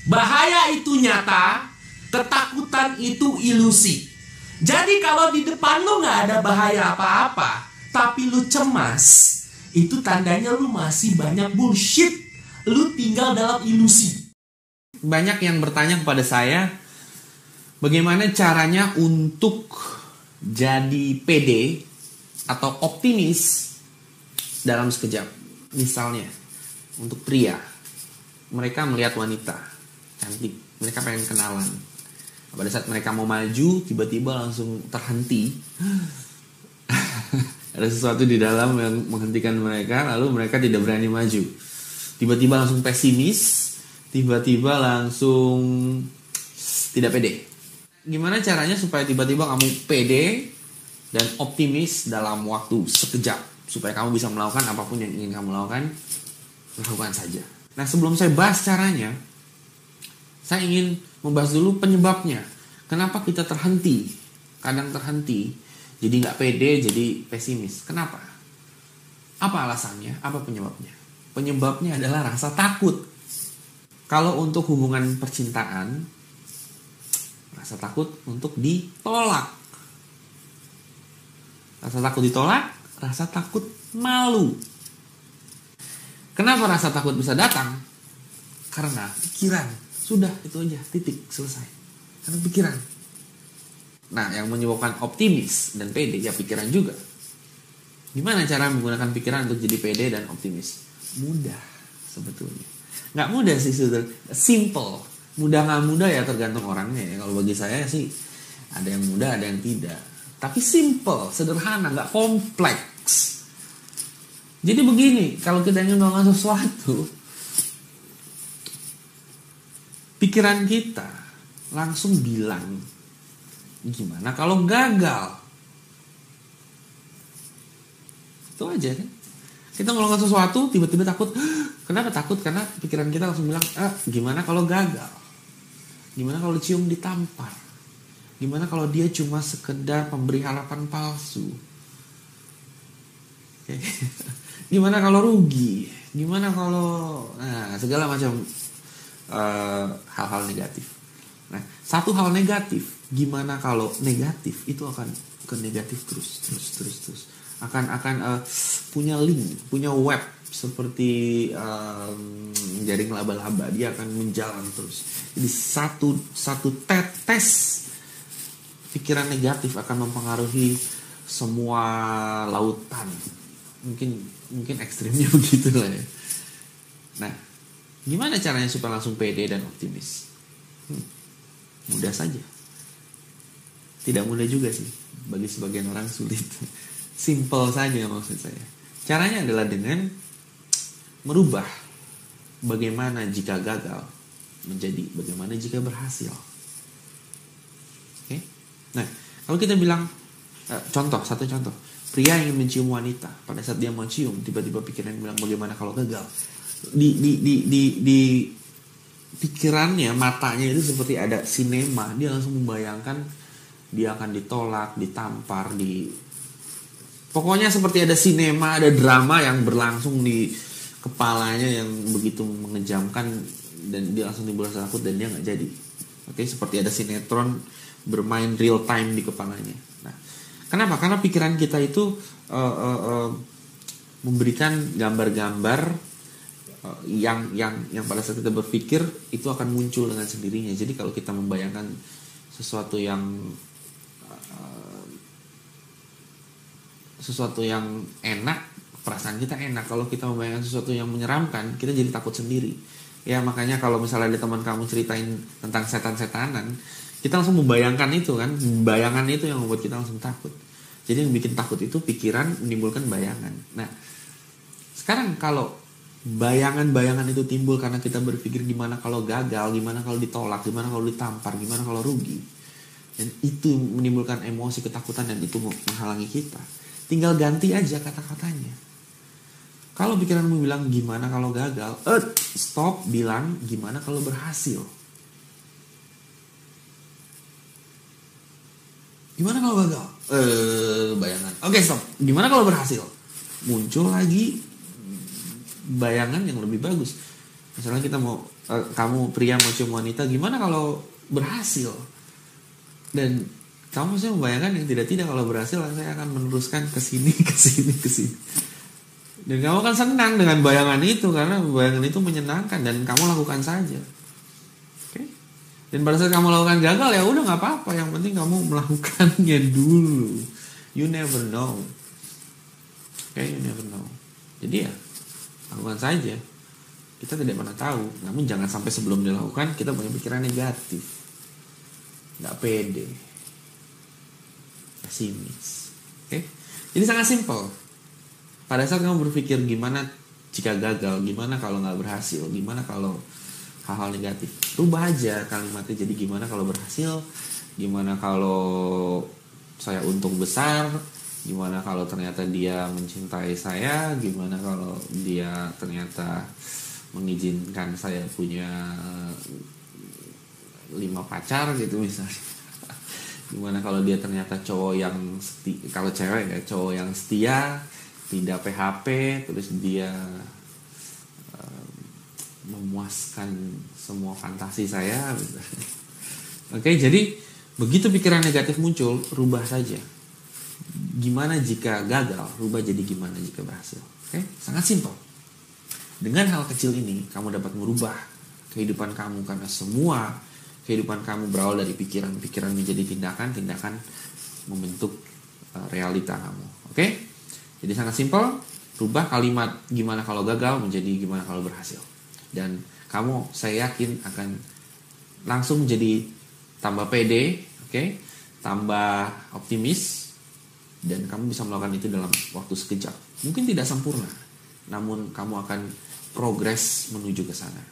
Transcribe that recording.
Bahaya itu nyata, ketakutan itu ilusi. Jadi kalau di depan lu gak ada bahaya apa-apa, tapi lu cemas, itu tandanya lu masih banyak bullshit. Lu tinggal dalam ilusi. Banyak yang bertanya kepada saya, bagaimana caranya untuk jadi pede atau optimis dalam sekejap. Misalnya, untuk pria, mereka melihat wanita cantik, mereka pengen kenalan. Pada saat mereka mau maju, tiba-tiba langsung terhenti. Ada sesuatu di dalam yang menghentikan mereka, lalu mereka tidak berani maju. Tiba-tiba langsung pesimis, tiba-tiba langsung tidak pede. Gimana caranya supaya tiba-tiba kamu pede dan optimis dalam waktu sekejap, supaya kamu bisa melakukan apapun yang ingin kamu lakukan saja. Nah, sebelum saya bahas caranya, saya ingin membahas dulu penyebabnya. Kenapa kita terhenti? Kadang terhenti, jadi nggak pede, jadi pesimis. Kenapa? Apa alasannya? Apa penyebabnya? Penyebabnya adalah rasa takut. Kalau untuk hubungan percintaan, rasa takut untuk ditolak. Rasa takut ditolak, rasa takut malu. Kenapa rasa takut bisa datang? Karena pikiran. Sudah, itu aja, titik, selesai. Karena pikiran. Nah, yang menyebabkan optimis dan pede, ya pikiran juga. Gimana cara menggunakan pikiran untuk jadi pede dan optimis? Mudah, sebetulnya. Nggak mudah sih, sudah. Simple. Mudah nggak mudah ya tergantung orangnya ya. Kalau bagi saya sih, ada yang mudah, ada yang tidak. Tapi simple, sederhana, nggak kompleks. Jadi begini, kalau kita ingin melakukan sesuatu, pikiran kita langsung bilang, gimana kalau gagal? Itu aja kan. Kita melakukan sesuatu, tiba-tiba takut. Kenapa takut? Karena pikiran kita langsung bilang, gimana kalau gagal? Gimana kalau cium ditampar? Gimana kalau dia cuma sekedar pemberi harapan palsu? Okay. Gimana kalau rugi? Gimana kalau segala macam hal-hal negatif. Nah, satu hal negatif, gimana kalau negatif itu akan ke negatif terus. Akan punya link, punya web seperti jaring laba-laba, dia akan menjalan terus. Jadi satu tetes pikiran negatif akan mempengaruhi semua lautan. Mungkin ekstrimnya begitu lah ya. Nah, gimana caranya supaya langsung pede dan optimis? Mudah saja. Tidak mudah juga sih. Bagi sebagian orang sulit. Simple saja maksud saya. Caranya adalah dengan merubah bagaimana jika gagal menjadi bagaimana jika berhasil. Oke? Nah, kalau kita bilang satu contoh. Pria ingin mencium wanita. Pada saat dia mau cium, tiba-tiba pikiran bilang bagaimana kalau gagal. Di pikirannya, matanya itu seperti ada sinema. Dia langsung membayangkan dia akan ditolak, ditampar, pokoknya seperti ada sinema, ada drama yang berlangsung di kepalanya yang begitu mengejamkan, dan dia langsung timbul rasa takut dan dia nggak jadi. Oke, seperti ada sinetron bermain real time di kepalanya. Nah, kenapa? Karena pikiran kita itu memberikan gambar-gambar yang pada saat kita berpikir itu akan muncul dengan sendirinya. Jadi kalau kita membayangkan sesuatu yang enak, perasaan kita enak. Kalau kita membayangkan sesuatu yang menyeramkan, kita jadi takut sendiri. Ya, makanya kalau misalnya ada teman kamu ceritain tentang setan-setanan, kita langsung membayangkan itu kan. Bayangan itu yang membuat kita langsung takut. Jadi yang bikin takut itu pikiran menimbulkan bayangan. Nah, sekarang kalau bayangan-bayangan itu timbul karena kita berpikir gimana kalau gagal, gimana kalau ditolak, gimana kalau ditampar, gimana kalau rugi, dan itu menimbulkan emosi ketakutan dan itu menghalangi kita. Tinggal ganti aja kata-katanya. Kalau pikiranmu bilang gimana kalau gagal, stop, bilang gimana kalau berhasil. Gimana kalau gagal? Bayangan. Oke, stop. Gimana kalau berhasil? Muncul lagi bayangan yang lebih bagus. Misalnya kita mau kamu pria mau cium wanita, gimana kalau berhasil? Dan kamu sih membayangkan yang tidak kalau berhasil saya akan meneruskan ke sini ke sini ke sini. Dan kamu akan senang dengan bayangan itu karena bayangan itu menyenangkan dan kamu lakukan saja. Oke? Dan pada saat kamu lakukan gagal ya udah nggak apa-apa, yang penting kamu melakukannya dulu. You never know. Oke, you never know. Jadi ya lakukan saja. Kita tidak pernah tahu, namun jangan sampai sebelum dilakukan kita punya pikiran negatif, nggak pede, pesimis. Oke? Jadi sangat simpel. Pada saat kamu berpikir gimana jika gagal, gimana kalau nggak berhasil, gimana kalau hal-hal negatif, rubah aja kalimatnya jadi gimana kalau berhasil, gimana kalau saya untung besar, gimana kalau ternyata dia mencintai saya, gimana kalau dia ternyata mengizinkan saya punya 5 pacar gitu misalnya. Gimana kalau dia ternyata cowok yang kalau cewek ya cowok yang setia, tidak PHP, terus dia memuaskan semua fantasi saya misalnya. Oke, jadi begitu pikiran negatif muncul, rubah saja. Gimana jika gagal, rubah jadi gimana jika berhasil. Oke, sangat simpel. Dengan hal kecil ini, kamu dapat merubah kehidupan kamu karena semua kehidupan kamu berawal dari pikiran-pikiran menjadi tindakan-tindakan membentuk realita kamu. Oke? Jadi sangat simpel, rubah kalimat gimana kalau gagal menjadi gimana kalau berhasil. Dan kamu, saya yakin akan langsung jadi tambah pede, oke? Tambah optimis, dan kamu bisa melakukan itu dalam waktu sekejap. Mungkin tidak sempurna, namun kamu akan progres menuju ke sana.